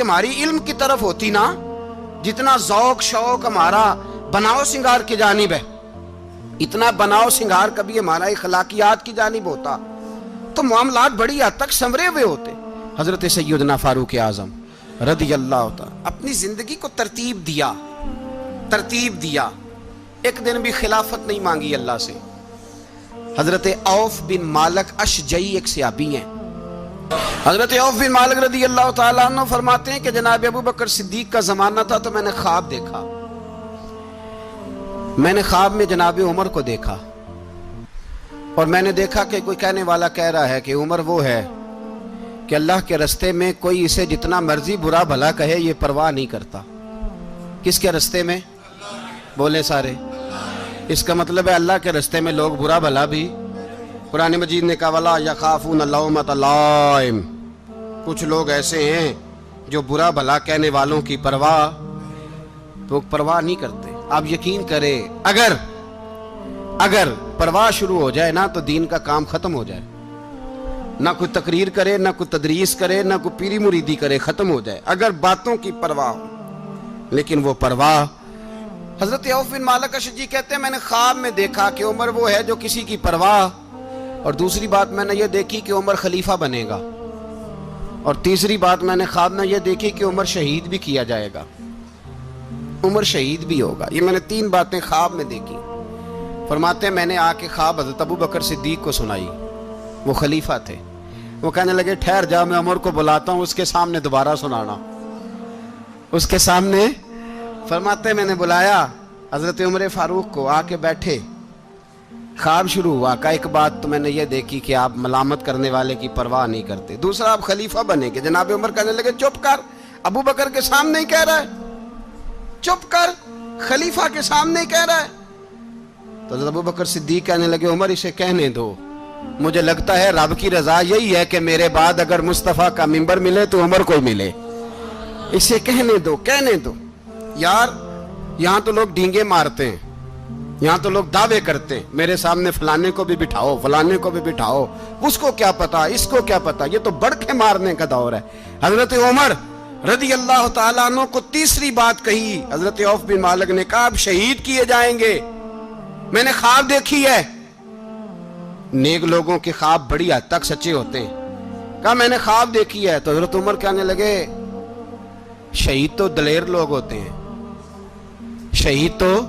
ہماری علم کی طرف ہوتی نا، جتنا ذوق شوق ہمارا بناؤ سنگار کی جانب ہے، اتنا بناؤ سنگار کبھی ہمارا اخلاقیات کی جانب ہوتا تو معاملات بڑی حد تک سنورے ہوئے ہوتے۔ حضرت سیدنا فاروق اعظم رضی اللہ تعالی اپنی زندگی کو ترتیب دیا۔ ایک دن بھی خلافت نہیں مانگی اللہ سے۔ حضرت عوف بن مالک اشجعی ایک صحابی ہیں، حضرت عوف بن مالک رضی اللہ تعالیٰ عنہ فرماتے ہیں کہ جناب ابو بکر صدیق کا زمانہ تھا تو میں نے خواب دیکھا، میں نے خواب میں جناب عمر کو دیکھا، اور میں نے دیکھا کہ کوئی کہنے والا کہہ رہا ہے کہ عمر وہ ہے کہ اللہ کے رستے میں کوئی اسے جتنا مرضی برا بھلا کہے یہ پرواہ نہیں کرتا۔ کس کے رستے میں؟ بولے سارے۔ اس کا مطلب ہے اللہ کے رستے میں لوگ برا بھلا بھی، قرآن مجید نے کہا وَلَا يَخَافُونَ لَوْمَةَ لَائِمٍ، کچھ لوگ ایسے ہیں جو برا بھلا کہنے والوں کی پرواہ نہیں کرتے۔ آپ یقین کریں اگر پرواہ شروع ہو جائے نا تو دین کا کام ختم ہو جائے، نہ کوئی تقریر کرے، نہ کوئی تدریس کرے، نہ کوئی پیری مریدی کرے، ختم ہو جائے اگر باتوں کی پرواہ ہو۔ لیکن وہ پرواہ، حضرت عوف بن مالک اشجعی کہتے ہیں میں نے خواب میں دیکھا کہ عمر وہ ہے جو کسی کی پرواہ، اور دوسری بات میں نے یہ دیکھی کہ عمر خلیفہ بنے گا، اور تیسری بات میں نے خواب میں یہ دیکھی کہ عمر شہید بھی کیا جائے گا، عمر شہید بھی ہوگا۔ یہ میں نے تین باتیں خواب میں دیکھی۔ فرماتے ہیں میں نے آ کے خواب حضرت ابو بکر صدیق کو سنائی، وہ خلیفہ تھے۔ وہ کہنے لگے ٹھہر جا، میں عمر کو بلاتا ہوں، اس کے سامنے دوبارہ سنانا، اس کے سامنے۔ فرماتے ہیں میں نے بلایا حضرت عمر فاروق کو، آ کے بیٹھے، خواب شروع ہوا۔ کہ ایک بات تو میں نے یہ دیکھی کہ آپ ملامت کرنے والے کی پرواہ نہیں کرتے، دوسرا آپ خلیفہ بنے گے۔ جناب عمر کہنے لگے چپ کر، ابو بکر کے سامنے ہی کہہ رہا ہے، چپ کر، خلیفہ کے سامنے ہی کہہ رہا ہے۔ تو حضرت ابو بکر صدیق کہنے لگے عمر اسے کہنے دو، مجھے لگتا ہے رب کی رضا یہی ہے کہ میرے بعد اگر مصطفیٰ کا منبر ملے تو عمر کو ملے، اسے کہنے دو۔ یار یہاں تو لوگ ڈینگے مارتے ہیں، یہاں تو لوگ دعوے کرتے ہیں میرے سامنے فلانے کو بھی بٹھاؤ، فلانے کو بھی بٹھاؤ، اس کو کیا پتا، اس کو کیا پتا، یہ تو بڑکے مارنے کا دور ہے۔ حضرت عمر رضی اللہ تعالیٰ عنہ کو تیسری بات کہی، حضرت عوف بن مالک نے کہا آپ شہید کیے جائیں گے، میں نے خواب دیکھی ہے۔ نیک لوگوں کے خواب بڑی حد تک سچے ہوتے ہیں۔ کہا میں نے خواب دیکھی ہے۔ تو حضرت عمر کہنے لگے شہید تو دلیر لوگ ہوتے ہیں، شہید تو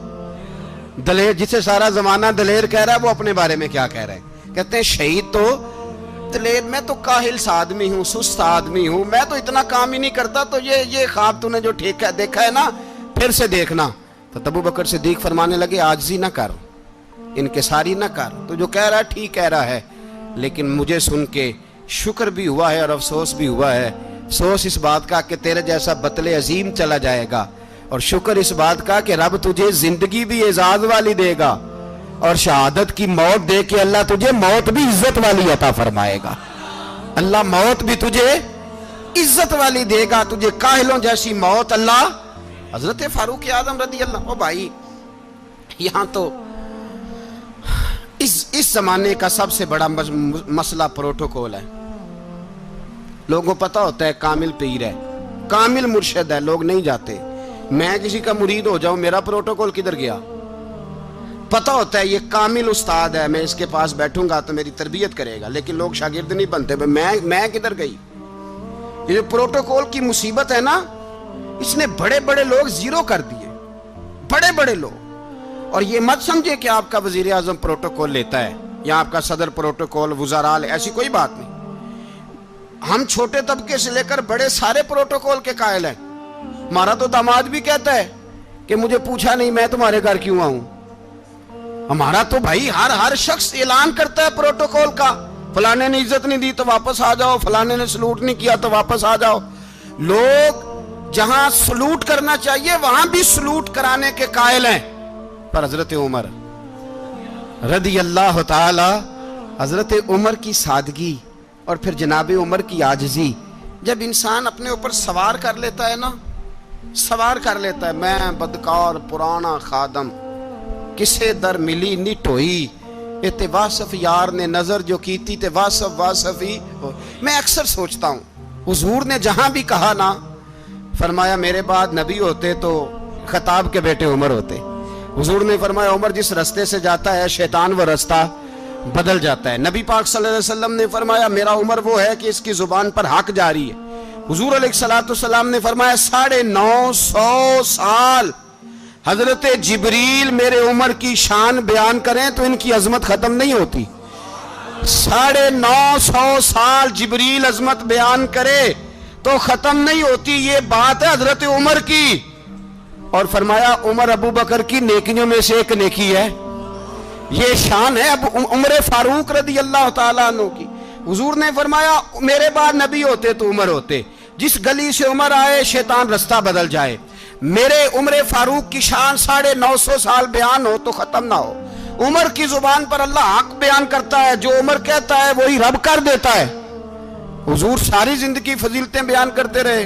دلیر، جسے سارا زمانہ دلیر کہہ رہا ہے وہ اپنے بارے میں کیا کہہ رہے ہیں؟ کہتے ہیں شہید تو دلیر، میں تو کاہل سا آدمی ہوں، سست آدمی ہوں، میں تو اتنا کام ہی نہیں کرتا، تو یہ خواب تو نے جو دیکھا ہے نا پھر سے دیکھنا۔ تو ابو بکر صدیق فرمانے لگے عاجزی نہ کر، انکساری نہ کر، تو جو کہہ رہا ہے ٹھیک کہہ رہا ہے، لیکن مجھے سن کے شکر بھی ہوا ہے اور افسوس بھی ہوا ہے۔ افسوس اس بات کا کہ تیرے جیسا بطل عظیم چلا جائے گا، اور شکر اس بات کا کہ رب تجھے زندگی بھی اعزاز والی دے گا، اور شہادت کی موت دے کے اللہ تجھے موت بھی عزت والی عطا فرمائے گا۔ اللہ موت بھی تجھے عزت والی دے گا، تجھے کاہلوں جیسی موت اللہ۔ حضرت فاروق اعظم رضی اللہ، او بھائی یہاں تو اس زمانے کا سب سے بڑا مسئلہ پروٹوکول ہے۔ لوگوں کو پتا ہوتا ہے کامل پیر ہے، کامل مرشد ہے، لوگ نہیں جاتے۔ میں کسی کا مرید ہو جاؤں، میرا پروٹوکول کدھر گیا؟ پتا ہوتا ہے یہ کامل استاد ہے، میں اس کے پاس بیٹھوں گا تو میری تربیت کرے گا، لیکن لوگ شاگرد نہیں بنتے۔ میں کدھر گئی؟ یہ جو پروٹوکول کی مصیبت ہے نا، اس نے بڑے بڑے لوگ زیرو کر دیے، بڑے بڑے لوگ۔ اور یہ مت سمجھے کہ آپ کا وزیر اعظم پروٹوکول لیتا ہے یا آپ کا صدر پروٹوکول، وزراء، ایسی کوئی بات نہیں۔ ہم چھوٹے طبقے سے لے کر بڑے سارے پروٹوکول کے قائل ہیں۔ ہمارا تو داماد بھی کہتا ہے کہ مجھے پوچھا نہیں میں تمہارے گھر کیوں آؤں۔ ہمارا تو بھائی ہر شخص اعلان کرتا ہے پروٹوکول کا، فلانے نے عزت نہیں دی تو واپس آ جاؤ، فلانے نے سلوٹ نہیں کیا تو واپس آ جاؤ۔ لوگ جہاں سلوٹ کرنا چاہیے وہاں بھی سلوٹ کرانے کے قائل ہیں۔ پر حضرت عمر رضی اللہ تعالی، حضرت عمر کی سادگی اور پھر جناب عمر کی عاجزی، جب انسان اپنے اوپر سوار کر لیتا ہے نا، سوار کر لیتا ہے، میں بدکار پرانا خادم، کسے در ملی نٹ ہوئی، تے واصف یار نے نظر جو کیتی تے واصف ہی۔ میں اکثر سوچتا ہوں حضور نے جہاں بھی کہا نا فرمایا میرے بعد نبی ہوتے تو خطاب کے بیٹے عمر ہوتے. حضور نے فرمایا عمر جس رستے سے جاتا ہے شیطان وہ رستہ بدل جاتا ہے. نبی پاک صلی اللہ علیہ وسلم نے فرمایا میرا عمر وہ ہے کہ اس کی زبان پر حق جاری ہے. حضور علیہ السلام نے فرمایا 950 سال حضرت جبریل میرے عمر کی شان بیان کریں تو ان کی عظمت ختم نہیں ہوتی. 950 سال جبریل عظمت بیان کرے تو ختم نہیں ہوتی. یہ بات ہے حضرت عمر کی. اور فرمایا عمر ابو بکر کی نیکیوں میں سے ایک نیکی ہے. یہ شان ہے اب عمر فاروق رضی اللہ تعالیٰ عنہ کی. حضور نے فرمایا میرے بعد نبی ہوتے تو عمر ہوتے. جس گلی سے عمر آئے شیطان رستہ بدل جائے. میرے عمر فاروق کی شان 950 سال بیان ہو تو ختم نہ ہو. عمر کی زبان پر اللہ حق بیان کرتا ہے. جو عمر کہتا ہے وہی رب کر دیتا ہے. حضور ساری زندگی فضیلتیں بیان کرتے رہے.